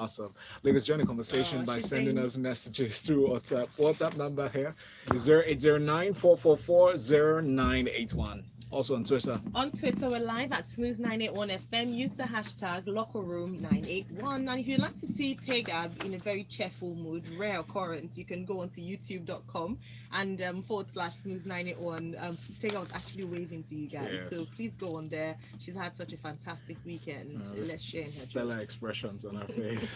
Awesome. Let's join the conversation by sending us messages through WhatsApp. WhatsApp number here is 0809-444-0981. Also on Twitter. On Twitter, we're live at Smooth981FM. Use the hashtag LockerRoom981. And if you'd like to see Tega in a very cheerful mood, rare occurrence, you can go onto youtube.com and /Smooth981. Tega was actually waving to you guys. Yes. So please go on there. She's had such a fantastic weekend. Let's share in her stellar expressions on her face.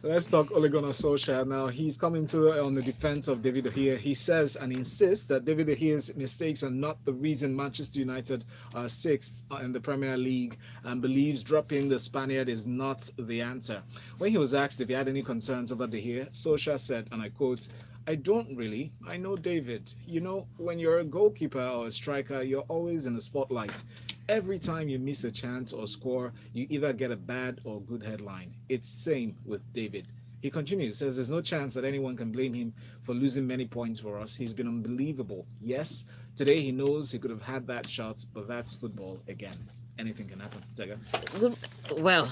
Let's talk Ole Gunnar Solskjaer now. He's coming on the defense of David De Gea. He says and insists that David De Gea's mistakes are not the reason Manchester United are sixth in the Premier League, and believes dropping the Spaniard is not the answer. When he was asked if he had any concerns over De Gea, Solskjaer said, and I quote, "I don't really. I know David. You know, when you're a goalkeeper or a striker, you're always in the spotlight. Every time you miss a chance or score, you either get a bad or good headline. It's same with David." He continues, says there's no chance that anyone can blame him for losing many points for us. He's been unbelievable. Yes, today he knows he could have had that shot, but that's football again. Anything can happen. Tega? Well,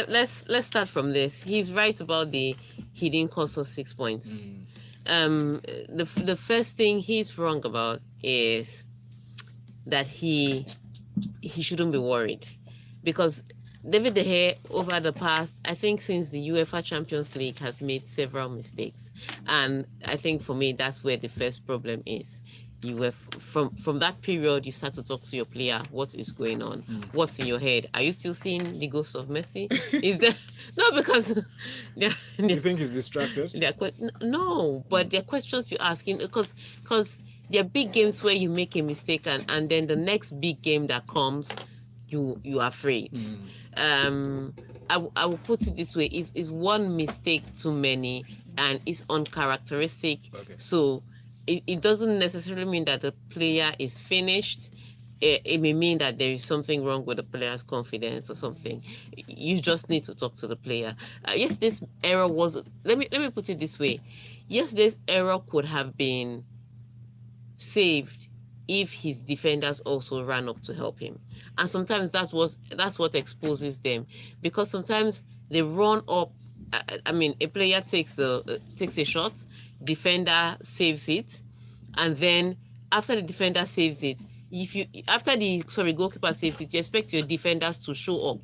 let's start from this. He's right about he didn't cost us 6 points. The first thing he's wrong about is that he shouldn't be worried, because David De Gea, over the past, I think since the UEFA Champions League, has made several mistakes. And I think for me, that's where the first problem is. You were from that period, you start to talk to your player. What is going on? What's in your head? Are you still seeing the ghost of Messi? Is there no? Because you think he's distracted? No, but there are questions you're asking because there are big games where you make a mistake and then the next big game that comes, you are afraid. I will put it this way: is one mistake too many, and it's uncharacteristic. Okay. So it doesn't necessarily mean that the player is finished. It may mean that there is something wrong with the player's confidence or something. You just need to talk to the player. Yes, this error was. Let me put it this way: yes, this error could have been saved if his defenders also ran up to help him. And sometimes that's what exposes them, because sometimes they run up. I mean, a player takes a shot, defender saves it, and then after the defender saves it, goalkeeper saves it, you expect your defenders to show up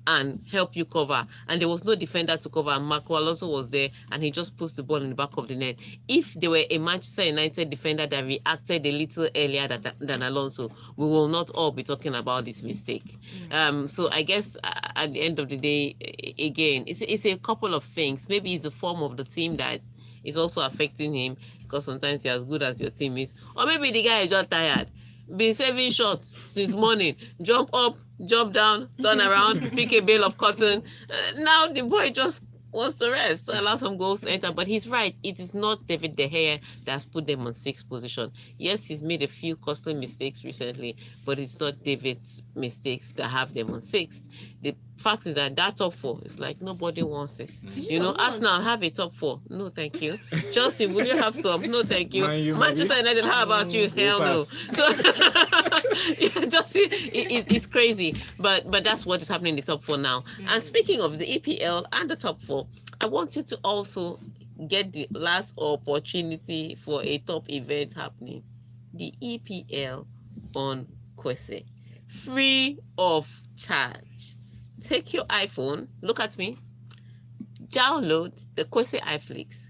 and help you cover. And there was no defender to cover, and Marco Alonso was there, and he just puts the ball in the back of the net. If there were a Manchester United defender that reacted a little earlier than Alonso, we will not all be talking about this mistake. So I guess at the end of the day, again, it's a couple of things. Maybe it's the form of the team that is also affecting him, because sometimes you're as good as your team is. Or maybe the guy is just tired. Been saving shots since morning. Jump up, jump down, turn around, pick a bale of cotton. Now the boy just wants to rest, to allow some goals to enter. But he's right. It is not David De Gea that's put them on 6th position. Yes, he's made a few costly mistakes recently, but it's not David's mistakes that have them on 6th. The fact is that top 4 is like nobody wants it. Arsenal have a top 4. No, thank you. Chelsea, will you have some? No, thank you. Manchester United, how about you? Hell no. So it's crazy. But that's what is happening in the top 4 now. And speaking of the EPL and the top 4, I want you to also get the last opportunity for a top event happening. The EPL on Kwese. Free of charge. Take your iPhone, look at me, download the Kwese iFlix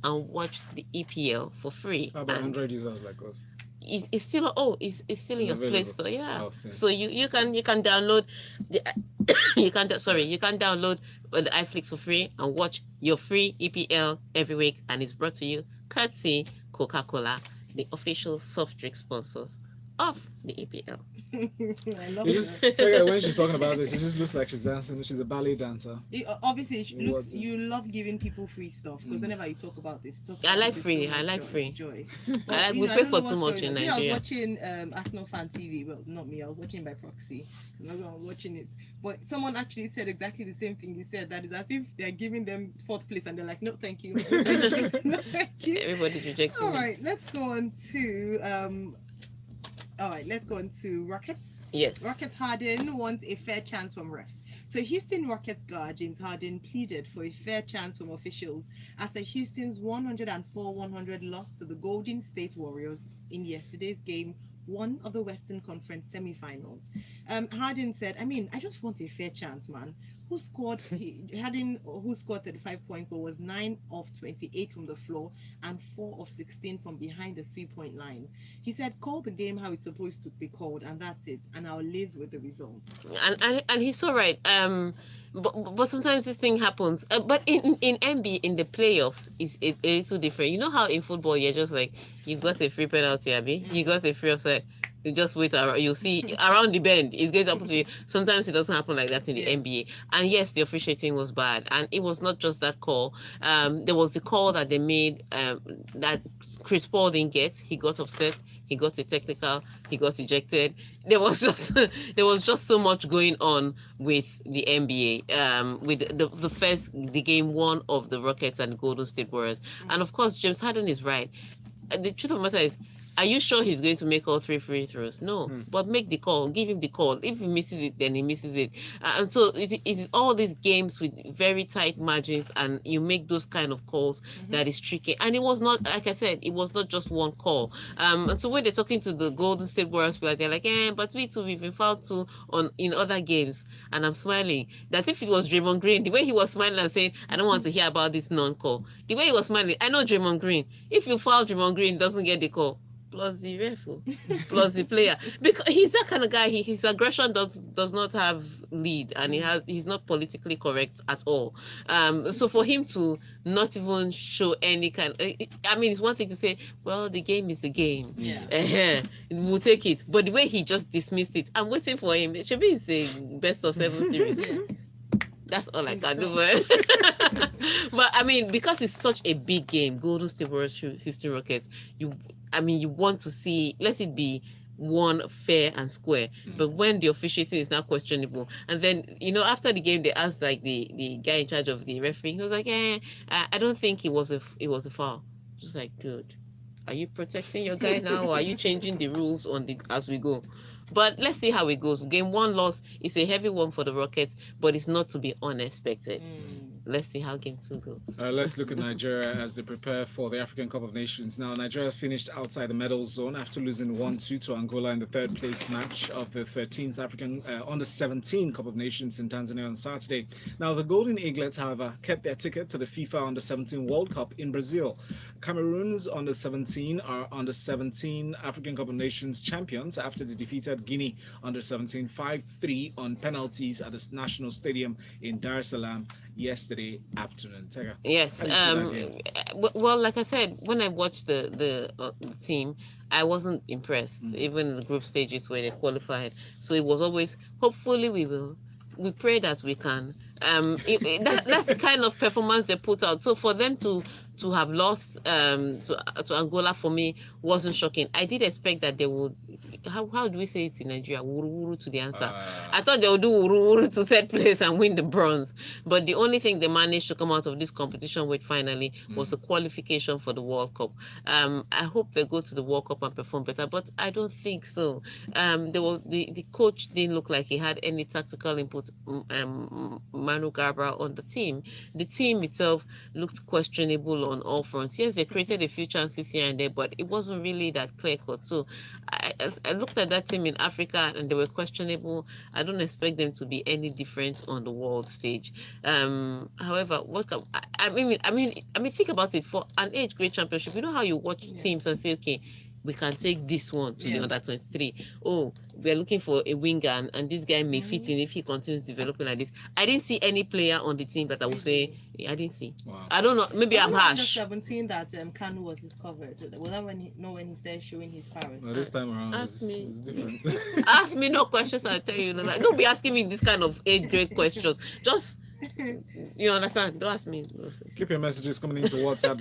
and watch the EPL for free. How about Android users like us? It's still in your Play Store, yeah. Oh, so you can download the you can download the iFlix for free and watch your free EPL every week, and it's brought to you courtesy Coca-Cola, the official soft drink sponsors of the EPL. I love it. When she's talking about this, it just looks like she's dancing. She's a ballet dancer. Obviously, you love giving people free stuff, because whenever you talk about this, I like free. Joy. We pay for too much in Nigeria. I was watching Arsenal Fan TV. Well, not me. I was watching by proxy. I'm not watching it. But someone actually said exactly the same thing. He said that is as if they're giving them 4th place, and they're like, no, thank you. No, thank you. Everybody's rejecting All right, let's go on to Rockets. Yes. Rockets Harden wants a fair chance from refs. So Houston Rockets guard James Harden pleaded for a fair chance from officials after Houston's 104-100 loss to the Golden State Warriors in yesterday's game 1 of the Western Conference semifinals. Harden said, I just want a fair chance, man. Who scored 35 points but was 9 of 28 from the floor and 4 of 16 from behind the 3-point line. He said, call the game how it's supposed to be called, and that's it, and I'll live with the result. And he's so right. But sometimes this thing happens. But in NBA, in the playoffs, it's a little different. You know how in football you're just like, you got a free penalty, Abby, you got a free offside. You just wait around. You see around the bend, it's going to happen to you. Sometimes it doesn't happen like that in the NBA. And yes, the officiating was bad, and it was not just that call. There was the call that they made that Chris Paul didn't get. He got upset. He got a technical. He got ejected. There was just so much going on with the NBA. With the game 1 of the Rockets and Golden State Warriors, and of course James Harden is right. The truth of the matter is, are you sure he's going to make all 3 free throws? No, but make the call. Give him the call. If he misses it, then he misses it. And so it is all these games with very tight margins, and you make those kind of calls that is tricky. And it was not, like I said, it was not just one call. And so when they're talking to the Golden State Warriors, they're like, but we too, we've been fouled too in other games. And I'm smiling. That if it was Draymond Green, the way he was smiling and saying, I don't want to hear about this non-call. The way he was smiling, I know Draymond Green. If you foul Draymond Green, doesn't get the call. Plus the ref, plus the player, because he's that kind of guy. His aggression does not have lead, and he's not politically correct at all. So for him to not even show any kind, it's one thing to say, well, the game is a game. We'll take it. But the way he just dismissed it, I'm waiting for him. It should be a best of 7 series. That's all I can do. But because it's such a big game, Golden State Warriors, Houston Rockets, you want to see, let it be one fair and square. But when the officiating is now questionable, and then after the game they asked like the guy in charge of the referee, he was like, I don't think it was a foul. Just like, good. Are you protecting your guy now, or are you changing the rules as we go? But let's see how it goes. Game 1 loss is a heavy one for the Rockets, but it's not to be unexpected. Let's see how game 2 goes. Let's look at Nigeria as they prepare for the African Cup of Nations. Now, Nigeria finished outside the medal zone after losing 1-2 to Angola in the 3rd place match of the 13th African Under-17 Cup of Nations in Tanzania on Saturday. Now, the Golden Eaglets, however, kept their ticket to the FIFA Under-17 World Cup in Brazil. Cameroon's Under-17 are Under-17 African Cup of Nations champions after they defeated Guinea Under-17 5-3 on penalties at the National Stadium in Dar es Salaam yesterday afternoon. Tega, yes. Well, like I said, when I watched the team, I wasn't impressed. Even in the group stages where they qualified, so it was always, hopefully we pray that we can. That's the kind of performance they put out. So for them to have lost to Angola, for me, wasn't shocking. I did expect that they would. How do we say it in Nigeria? Wuru wuru to the answer. I thought they would do wuru wuru to 3rd place and win the bronze. But the only thing they managed to come out of this competition with finally was a qualification for the World Cup. I hope they go to the World Cup and perform better, but I don't think so. There was the coach didn't look like he had any tactical input. Manu Garba on the team. The team itself looked questionable on all fronts. Yes, they created a few chances here and there, but it wasn't really that clear cut. So I looked at that team in Africa and they were questionable. I don't expect them to be any different on the world stage. However, think about it. For an age grade championship, you know how you watch teams and say, okay, we can take this one to the under 23. Oh, we're looking for a winger, and this guy may fit in if he continues developing like this. I didn't see any player on the team that I would say I didn't see. Wow. I don't know. Maybe I'm harsh. Under 17 that Kanu was discovered. Was that when he started showing his powers? No, this time around it's different. Ask me no questions. I'll tell you. Like, don't be asking me this kind of age grade questions. Just. You understand? Don't ask me. Keep your messages coming into WhatsApp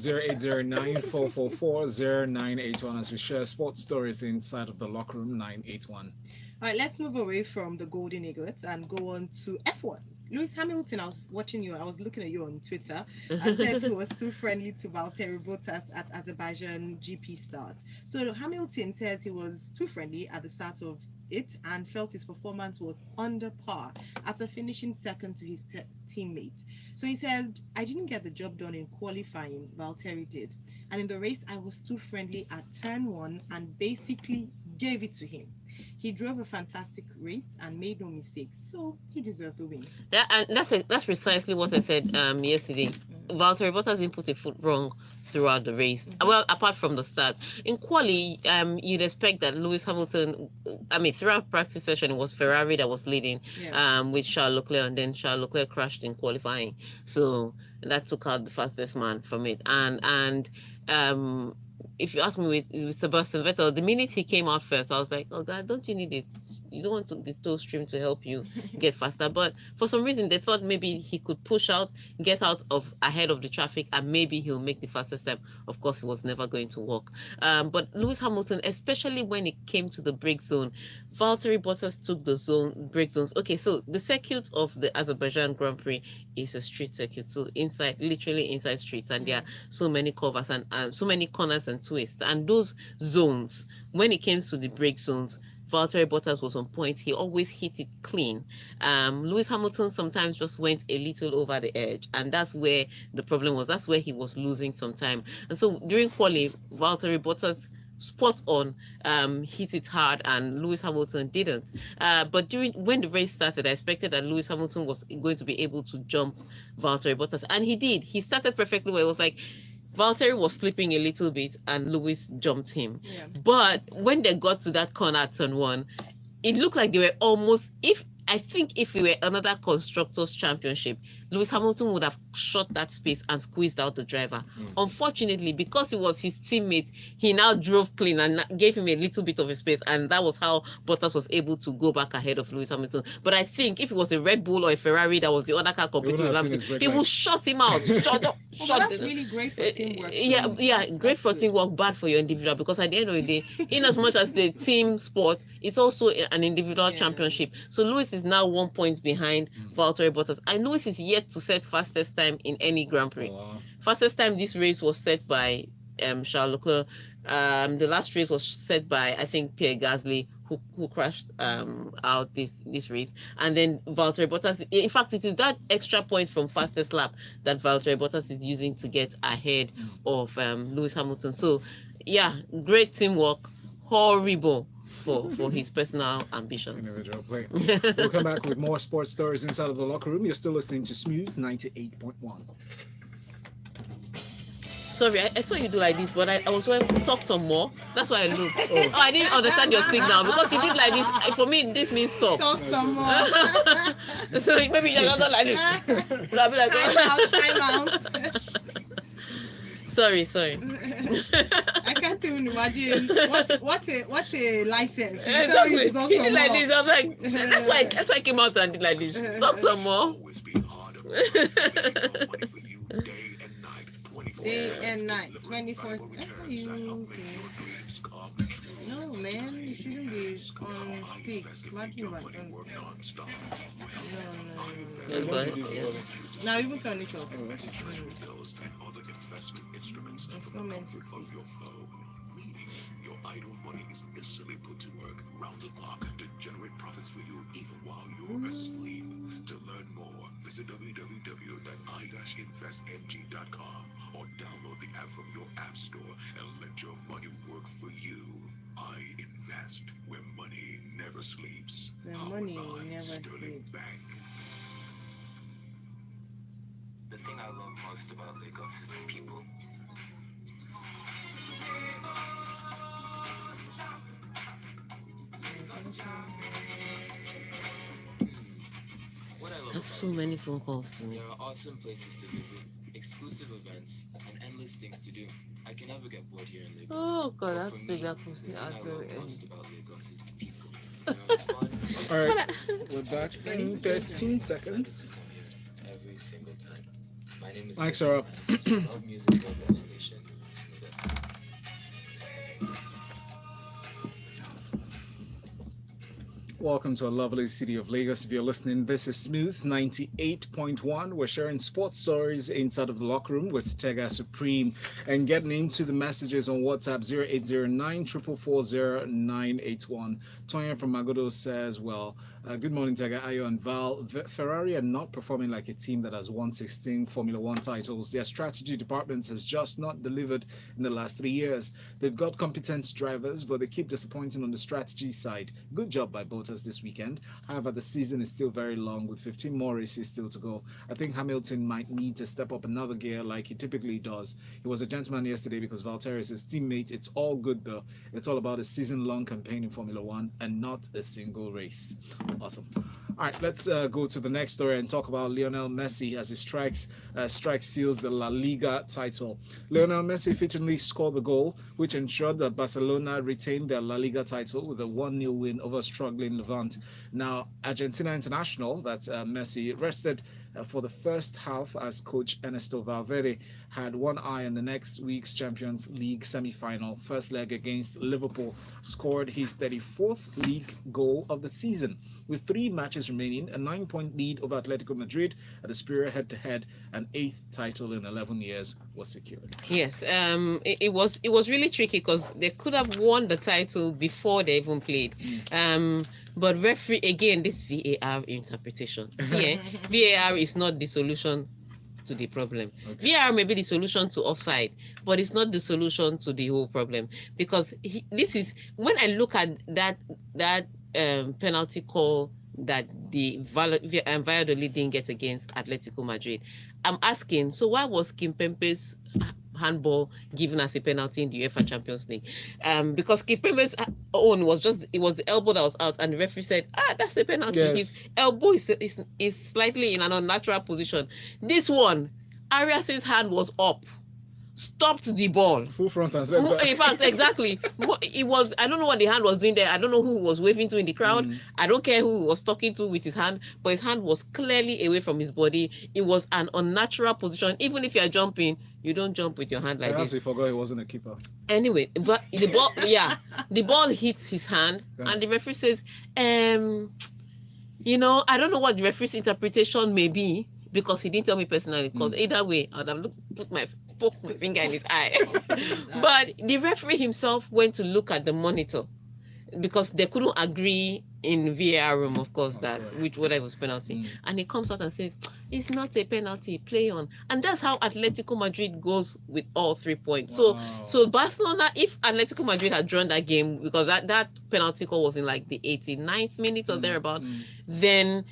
0809-444-0981 as we share sports stories inside of the locker room 981. All right, let's move away from the Golden Eaglets and go on to F1. Lewis Hamilton, I was watching you. I was looking at you on Twitter and said he was too friendly to Valtteri Bottas at Azerbaijan GP start. So Hamilton says he was too friendly at the start of it and felt his performance was under par after finishing second to his teammate. So he said, I didn't get the job done in qualifying, Valtteri did. And in the race, I was too friendly at turn one and basically gave it to him. He drove a fantastic race and made no mistakes, so he deserved the win. That's precisely what I said yesterday. Valtteri Bottas didn't put a foot wrong throughout the race. Well, apart from the start. In quali, you'd expect that Lewis Hamilton, throughout practice session, it was Ferrari that was leading with Charles Leclerc, and then Charles Leclerc crashed in qualifying. So that took out the fastest man from it. And if you ask me with Sebastian Vettel, the minute he came out first, I was like, oh God, don't you need it? You don't want the tow stream to help you get faster. But for some reason, they thought maybe he could push out, get out of ahead of the traffic, and maybe he'll make the fastest time. Of course, it was never going to work. But Lewis Hamilton, especially when it came to the brake zone, Valtteri Bottas took the brake zones. Okay, so the circuit of the Azerbaijan Grand Prix is a street circuit, so literally inside streets, and there are so many covers and so many corners and twists. And those zones, when it came to the brake zones, Valtteri Bottas was on point. He always hit it clean. Lewis Hamilton sometimes just went a little over the edge, and that's where the problem was. That's where he was losing some time. And so during quali, Valtteri Bottas spot on hit it hard, and Lewis Hamilton didn't. But when the race started, I expected that Lewis Hamilton was going to be able to jump Valtteri Bottas, and he did. He started perfectly well. It was like Valtteri was slipping a little bit and Lewis jumped him. Yeah. But when they got to that corner at turn one, it looked like they were almost, I think if it were another Constructors' Championship, Lewis Hamilton would have shot that space and squeezed out the driver. Unfortunately, because it was his teammate, he now drove clean and gave him a little bit of a space, and that was how Bottas was able to go back ahead of Lewis Hamilton. But I think if it was a Red Bull or a Ferrari that was the other car competing with Hamilton, he would shut him out. That's really great for teamwork. Great for teamwork, bad for your individual, because at the end of the day, in as much as the team sport, it's also an individual championship. So Lewis is now 1 point behind Valtteri Bottas, and Lewis is yet to set fastest time in any Grand Prix. Fastest time this race was set by Charles Leclerc. The last race was set by, I think, Pierre Gasly, who crashed out this race. And then Valtteri Bottas, in fact, it is that extra point from fastest lap that Valtteri Bottas is using to get ahead of Lewis Hamilton. So, yeah, great teamwork. Horrible for his personal ambitions. Individual play. We'll come back with more sports stories inside of the locker room. You're still listening to Smooth 98.1. Sorry, I saw you do like this, but I was going to talk some more. That's why I looked. Oh, I didn't understand your signal because you did like this. For me, this means talk. Talk some more. So maybe you're not like this. I'll be like, time out. Sorry. I can't even imagine what's a license. Exactly. He did like this. I was like, that's why I came out and did like this. Talk some more. Day and night, 24. No, man, you shouldn't be on speak. Imagine what. No. Now even turn it off. It's not meant to speak. Your idle money is instantly put to work round the clock to generate profits for you even while you're asleep. To learn more, visit www.i-investng.com or download the app from your app store and let your money work for you. I invest where money never sleeps. Where money never sleeps. Bank. The thing I love most about Lagos is the people. What I love I have so many phone calls to me. There are awesome places to visit, exclusive events, and endless things to do. I can never get bored here in Lagos. Oh God, But that's for big. me, That the was thing the I love other most end. about Lagos is the people. You know, it's fun. All right, we're back in 13 seconds. Every single time. My name is Mics are up. Love music radio station. Smooth it. Welcome to a lovely city of Lagos. If you're listening, this is Smooth 98.1. We're sharing sports stories inside of the locker room with Tega Supreme and getting into the messages on WhatsApp 0809 444 981. Tonya from Magodo says, good morning, Tega, Ayo, and Val. Ferrari are not performing like a team that has won 16 Formula One titles. Their strategy department has just not delivered in the last 3 years. They've got competent drivers, but they keep disappointing on the strategy side. Good job by Bottas this weekend. However, the season is still very long with 15 more races still to go. I think Hamilton might need to step up another gear like he typically does. He was a gentleman yesterday because Valtteri is his teammate. It's all good though. It's all about a season-long campaign in Formula One and not a single race. Awesome. All right, let's go to the next story and talk about Lionel Messi as he strike seals the La Liga title. Lionel Messi fittingly scored the goal, which ensured that Barcelona retained their La Liga title with a 1-0 win over struggling Levante. Now, Argentina international, that's Messi, rested for the first half as coach Ernesto Valverde had one eye on the next week's Champions League semi-final. First leg against Liverpool, scored his 34th league goal of the season. With 3 matches remaining, a 9-point lead over Atletico Madrid at the Spirit head-to-head, an 8th title in 11 years was secured. Yes, it was really tricky because they could have won the title before they even played. But referee, again, this VAR interpretation. See, VAR is not the solution to the problem. Okay. VAR may be the solution to offside, but it's not the solution to the whole problem. Because this is, when I look at that penalty call that the Valladolid didn't get against Atletico Madrid, I'm asking, so why was Kimpembe's handball given as a penalty in the UEFA Champions League? Because Kimpembe's own was the elbow that was out, and the referee said, that's a penalty. Yes. His elbow is slightly in an unnatural position. This one, Arias's hand was up, stopped the ball. Full front and center. In fact, exactly. It was, I don't know what the hand was doing there. I don't know who was waving to in the crowd. I don't care who he was talking to with his hand, but his hand was clearly away from his body. It was an unnatural position. Even if you're jumping, you don't jump with your hand like Perhaps this. He forgot he wasn't a keeper. Anyway, but the ball, the ball hits his hand, and the referee says, I don't know what the referee's interpretation may be, because he didn't tell me personally, because either way, I would have poked my finger in his eye. But the referee himself went to look at the monitor, because they couldn't agree in VAR room, of course, that which whatever was penalty. And he comes out and says, it's not a penalty, play on. And that's how Atletico Madrid goes with all 3 points. Wow. So Barcelona, if Atletico Madrid had drawn that game, because that penalty call was in like the 89th minute or thereabout, then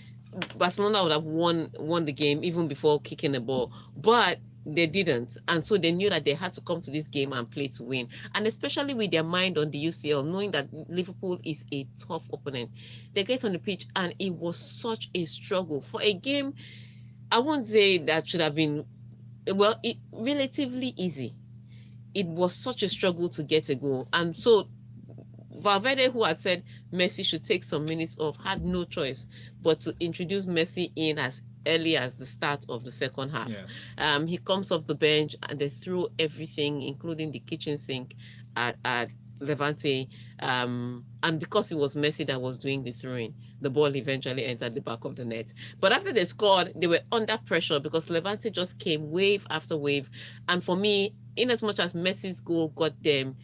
Barcelona would have won the game even before kicking the ball. But they didn't, and so they knew that they had to come to this game and play to win, and especially with their mind on the UCL, knowing that Liverpool is a tough opponent. They get on the pitch, and it was such a struggle for a game. I won't say that should have been relatively easy. It was such a struggle to get a goal, and so Valverde, who had said Messi should take some minutes off, had no choice but to introduce Messi in as early as the start of the second half. He comes off the bench, and they threw everything, including the kitchen sink, at Levante. And because it was Messi that was doing the throwing, the ball eventually entered the back of the net. But after they scored, they were under pressure because Levante just came wave after wave. And for me, in as much as Messi's goal got them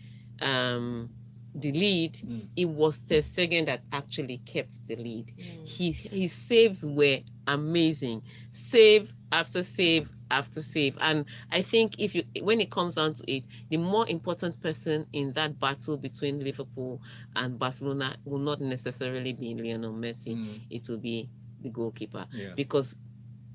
the lead, it was Ter Stegen that actually kept the lead. His saves were amazing, save after save after save. And I think when it comes down to it, the more important person in that battle between Liverpool and Barcelona will not necessarily be Lionel Messi. It will be the goalkeeper, because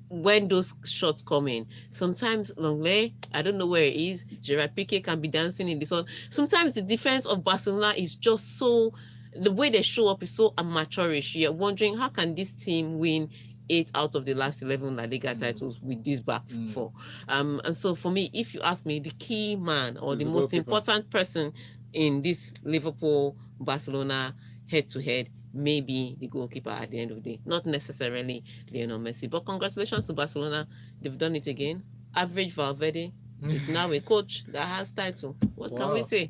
when those shots come in, sometimes Longley, I don't know where it is, Gerard Piqué can be dancing in the sun. Sometimes the defense of Barcelona is just so, the way they show up is so amateurish. You're wondering, how can this team win 8 out of the last 11 La Liga titles with this back four? And so for me, if you ask me, the key man or the most important person in this Liverpool-Barcelona head-to-head, maybe the goalkeeper at the end of the day, not necessarily Lionel Messi. But congratulations to Barcelona, they've done it again. Average Valverde is now a coach that has title. What can we say?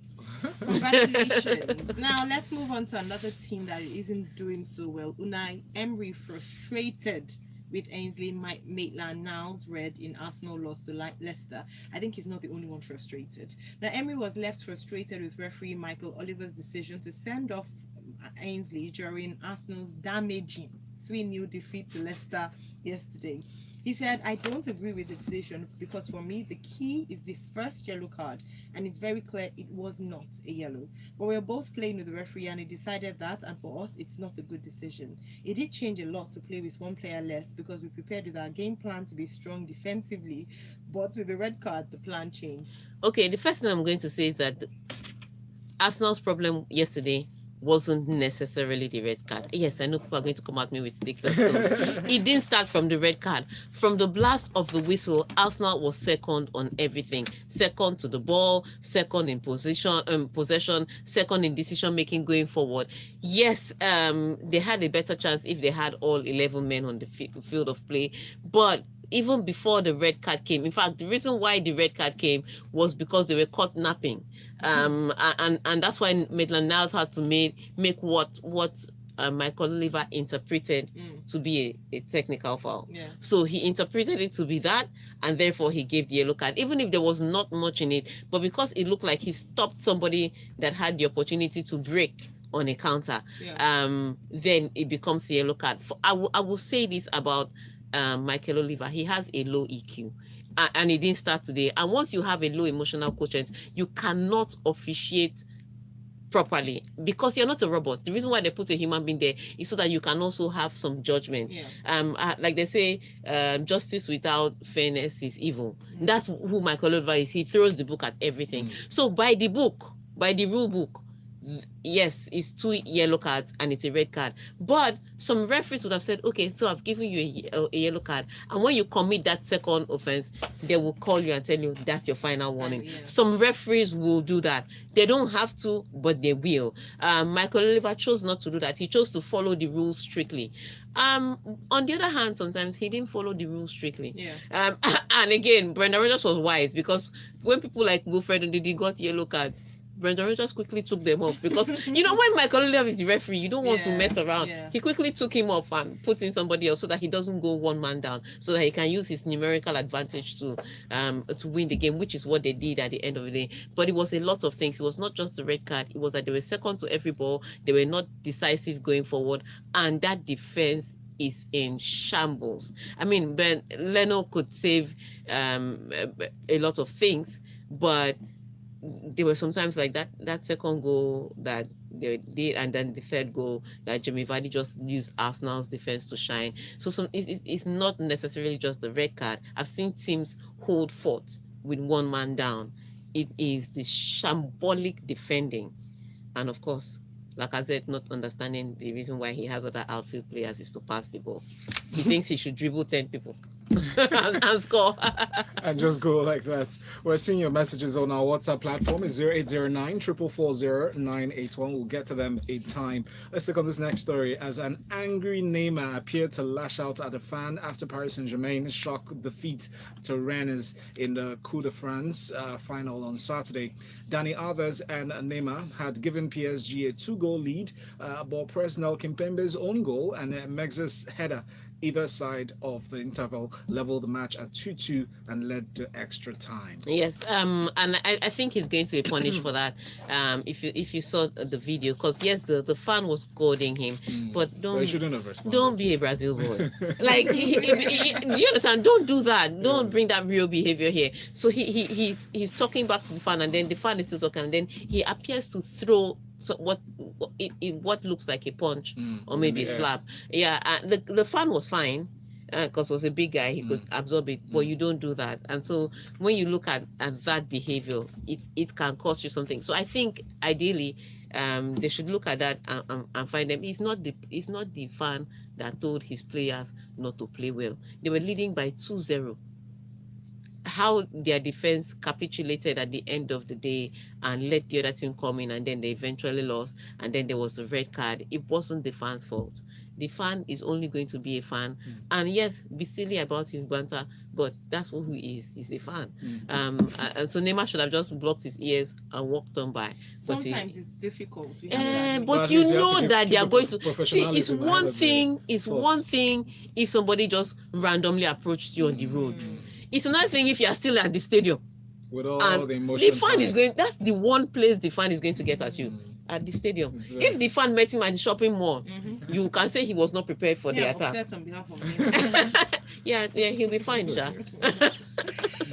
Congratulations. Now let's move on to another team that isn't doing so well. Unai Emery frustrated with Ainsley Maitland-Niles red in Arsenal loss to Leicester. I think he's not the only one frustrated. Now Emery was left frustrated with referee Michael Oliver's decision to send off Ainsley during Arsenal's damaging 3-0 defeat to Leicester yesterday. He said, I don't agree with the decision because for me, the key is the first yellow card, and it's very clear it was not a yellow. But we were both playing with the referee, and he decided that, and for us, it's not a good decision. It did change a lot to play with one player less because we prepared with our game plan to be strong defensively, but with the red card, the plan changed. Okay, the first thing I'm going to say is that Arsenal's problem yesterday wasn't necessarily the red card. Yes, I know people are going to come at me with sticks and stones. It didn't start from the red card. From the blast of the whistle, Arsenal was second on everything. Second to the ball, second in possession, second in decision making going forward. Yes, they had a better chance if they had all 11 men on the field of play, but even before the red card came, in fact, the reason why the red card came was because they were caught napping. And that's why Maitland-Niles had to make what Michael Oliver interpreted to be a technical foul. Yeah. So he interpreted it to be that, and therefore he gave the yellow card, even if there was not much in it. But because it looked like he stopped somebody that had the opportunity to break on a counter, then it becomes a yellow card. I will say this about Michael Oliver. He has a low EQ. And it didn't start today. And once you have a low emotional quotient, you cannot officiate properly because you're not a robot. The reason why they put a human being there is so that you can also have some judgment. Yeah. Like they say, justice without fairness is evil. That's who Michael Oliver is. He throws the book at everything. So by the book, by the rule book, yes, it's 2 yellow cards and it's a red card. But some referees would have said, okay, so I've given you a yellow card, and when you commit that second offense, they will call you and tell you that's your final warning. Yeah. Some referees will do that. They don't have to, but they will. Michael Oliver chose not to do that. He chose to follow the rules strictly. On the other hand, sometimes he didn't follow the rules strictly. Yeah. And again, Brendan Rodgers was wise because when people like Wilfred Ndidi got yellow cards, Brendan Rodgers quickly took them off because when Michael Oliver is the referee, you don't want to mess around. Yeah. He quickly took him off and put in somebody else so that he doesn't go one man down, so that he can use his numerical advantage to win the game, which is what they did at the end of the day. But it was a lot of things. It was not just the red card. It was that they were second to every ball. They were not decisive going forward, and that defense is in shambles. I mean, Ben Leno could save a lot of things, but there were sometimes like that second goal that they did, and then the third goal that Jamie Vardy just used Arsenal's defense to shine. So it's not necessarily just the red card. I've seen teams hold fort with one man down. It is the shambolic defending, and of course, like I said, not understanding the reason why he has other outfield players is to pass the ball. He thinks he should dribble 10 people and score. And just go like that. We're seeing your messages on our WhatsApp platform. It's 0809 444 981. We'll get to them in time. Let's take on this next story. As an angry Neymar appeared to lash out at a fan after Paris Saint-Germain shock defeat to Rennes in the Coupe de France final on Saturday. Dani Alves and Neymar had given PSG a 2-goal lead, but Presnel Kimpembe's own goal and Megza's header either side of the interval leveled the match at 2-2 and led to extra time. Yes, and I think he's going to be punished for that. If you saw the video, because yes, the fan was goading him, but They shouldn't have responded. don't be a Brazil boy. Like, do you understand? Don't do that. Don't bring that real behavior here. So he's talking back to the fan, and then the fan is still talking, and then he appears to throw what looks like a punch or maybe a slap. Yeah, the fan was fine because it was a big guy, he could absorb it, but you don't do that. And so when you look at that behavior, it can cost you something. So I think ideally they should look at that and find them. It's not the fan that told his players not to play well. They were leading by 2-0. How their defense capitulated at the end of the day and let the other team come in, and then they eventually lost, and then there was a red card. It wasn't the fans' fault. the fan is only going to be a fan. Mm. And yes, be silly about his banter, but that's who he is. He's a fan. And so Neymar should have just blocked his ears and walked on by. But Sometimes it's difficult. We have to admit. But but at you least you have to know keep- that they keep are the going to see. It's professionalism ahead one of the thing. It's thoughts. one thing if somebody just randomly approached you on the road. It's another thing if you are still at the stadium. with all And the the emotion. fan is going. That's the one place the fan is going to get at you. Mm. At the stadium. It's If the fan met him at the shopping mall, Mhm. you can say he was not prepared for the Yeah, attack. upset on behalf of him. yeah, he'll be fine, Ja.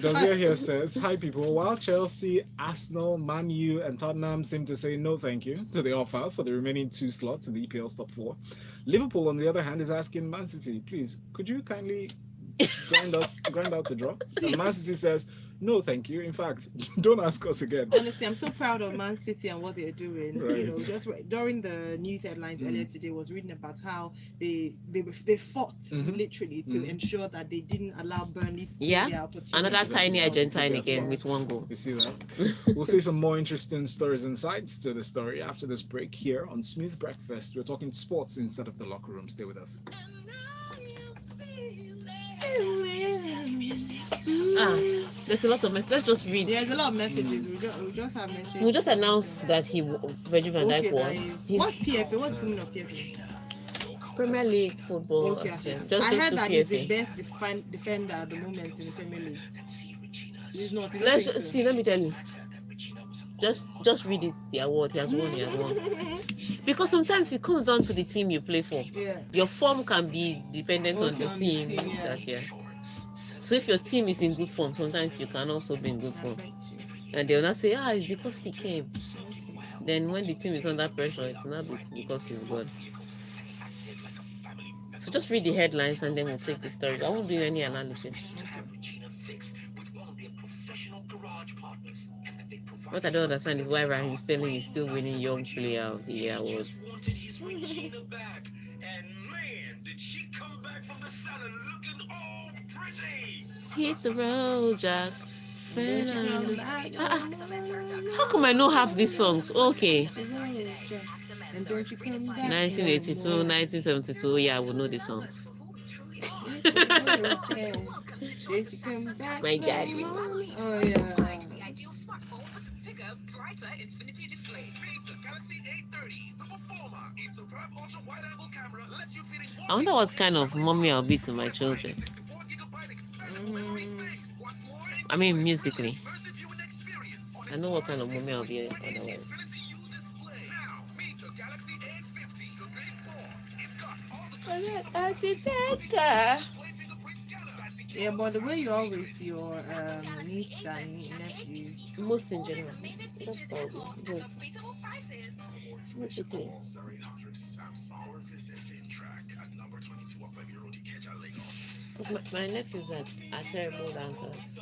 Dozier here says, hi people, while Chelsea, Arsenal, Man U and Tottenham seem to say no thank you to the offer for the remaining 2 slots in the EPL's top 4, Liverpool on the other hand is asking Man City, please, could you kindly grind out a draw? And Man City says, no thank you, in fact, don't ask us again. Honestly, I'm so proud of Man City and what they're doing. Right. You know, just during the news headlines earlier today, was reading about how they fought Mhm. literally to Mhm. ensure that they didn't allow Burnley to Yeah. their opportunity. Another Exactly. tiny Argentine Yes, again yes. with 1 goal. You see that? We'll see some more interesting stories and sides to the story after this break here on Smooth Breakfast. We're talking sports instead of the locker room. Stay with us. There's a lot of messages. Let's just read. There's a lot of messages. We just have messages. We'll just announce that Virgil van Okay, Dijk won. that is- He's What's PFA? What's the meaning of PFA? Premier League football. Okay, Just I heard do that he's PFA. the best defender at the moment in the Premier League. He's not. You don't Let's think so? see. Let me tell you. Just read it. The award he has won. He has won. Because sometimes it comes down to the team you play for. Yeah. Your form can be dependent on the Okay, on the team. team, yeah. That year. So if your team is in good form, sometimes you can also be in good form. And they'll not say, it's because he came. Then when the team is under pressure, it's not because he's good. So just read the headlines and then we'll take the stories. I won't do any analysis. What I don't understand is why Raheem Sterling is still winning Young Player of the Year awards. Hit the road, Jack. How come I know half these songs? Okay. And don't you come back 1982, no more. 1972. Yeah, I will know the songs. Don't you come back My no God. more. Oh yeah. The ideal smartphone with a bigger, brighter infinity display. The Galaxy A30, the performer. Its superb ultra-wide-angle camera lets you fit in I wonder what kind of mommy I'll be to my children. 64 gigabyte expandable memory space. What's more, I mean, musically. immersive viewing experience on I know what kind of mommy I'll be Infinity otherwise. U display. Now, meet the Galaxy A50, the big boss. It's got all the display fingerprint scanner. Yeah, but the way you always see your niece and nephews. Most in general. That's all good. Musically. Because my nephews are terrible dancers.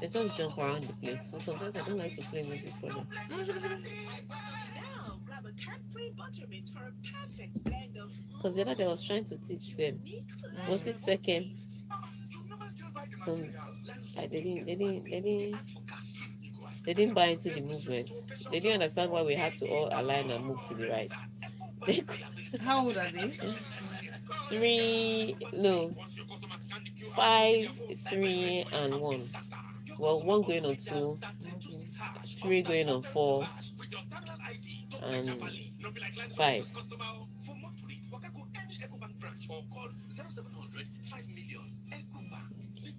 They just jump around the place. So sometimes I don't like to play music for them. Now, grab a cat-free buttermint for a perfect blend of Because the other day I was trying to teach them. Was it second? Some they didn't buy into the movement. They didn't understand why we had to all align and move to the right. They How old are they? 5, 3, and 1. Well, 1 going on 2, 3 going on 4, and 5.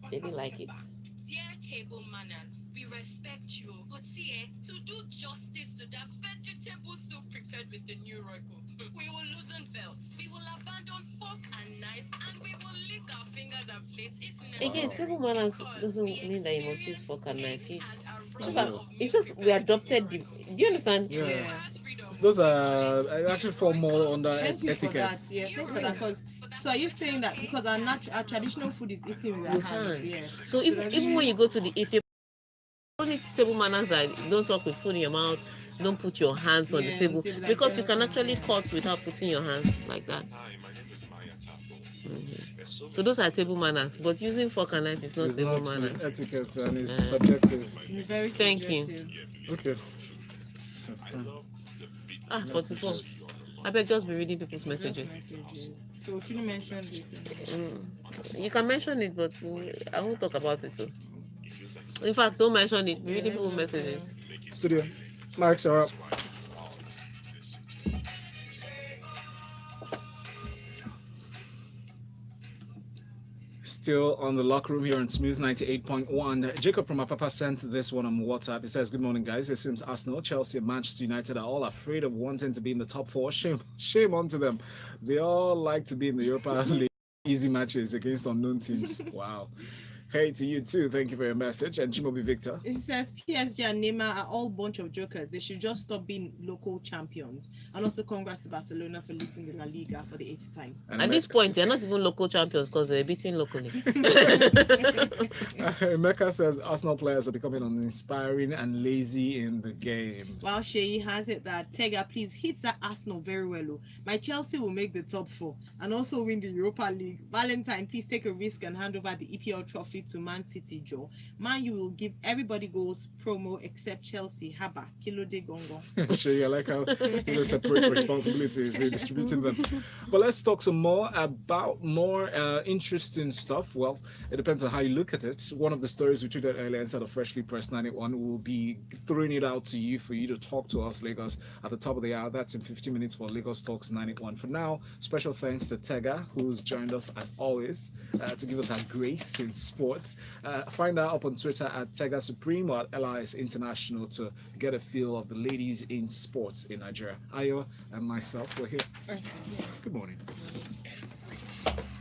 They didn't like it. dear table manners. We respect you, but see, to do justice to that vegetable soup prepared with the new Royco, we will loosen belts, we will abandon fork and knife, and we will lick our fingers and plates if necessary. Again, table manners doesn't mean that you must use fork and knife. It's just we adopted the. Do you understand? Yeah. Those are actually fall more under Thank you for etiquette. that. Yeah, thank you for that. Because so are you saying that because our traditional food is eaten with our With hands? hands. Yeah. So even when you go to if you only table manners that don't talk with food in your mouth, don't put your hands on the Yeah, table table like because you that. can actually cut without putting your hands like that. So those are table manners, but using fork and knife is not It's table not manners. it's etiquette and it's Yeah. subjective. Very Thank you. subjective. Okay. That's done. 44. I beg just be reading people's Just messages. So we shouldn't mention this. You can mention it, but I won't talk about it too. In fact, don't mention it. Be reading people's messages. Studio, mics are up. Still on the locker room here on Smooth 98.1. Jacob from Apapa sent this one on WhatsApp. He says, "Good morning, guys. It seems Arsenal, Chelsea, and Manchester United are all afraid of wanting to be in the top four. Shame onto them. They all like to be in the Europa League easy matches against unknown teams." Wow. Hey to you too. Thank you for your message. And Chimobi Victor. It says PSG and Neymar are all bunch of jokers. They should just stop being local champions. And also congrats to Barcelona for lifting the La Liga for the 8th time. At this point, they're not even local champions because they're beating locally. Mecca says Arsenal players are becoming uninspiring and lazy in the game. While Sheyi has it that Tega, please hit that Arsenal very well. Oh. My Chelsea will make the top 4 and also win the Europa League. Valentine, please take a risk and hand over the EPL trophy to Man City, Joe. Man, you will give everybody goals promo except Chelsea. Haba, Kilo de Gongo. Shay, I like how you separate responsibilities, you're distributing them. But let's talk some more about more interesting stuff. Well, it depends on how you look at it. One of the stories we tweeted earlier inside of Freshly Pressed 91 will be throwing it out to you for you to talk to us, Lagos, at the top of the hour. That's in 15 minutes for Lagos Talks 91. For now, special thanks to Tega, who's joined us as always to give us her grace in sports. Find her up on Twitter at Tega Supreme or at LIS International to get a feel of the ladies in sports in Nigeria. Ayo and myself, we're here. Good morning.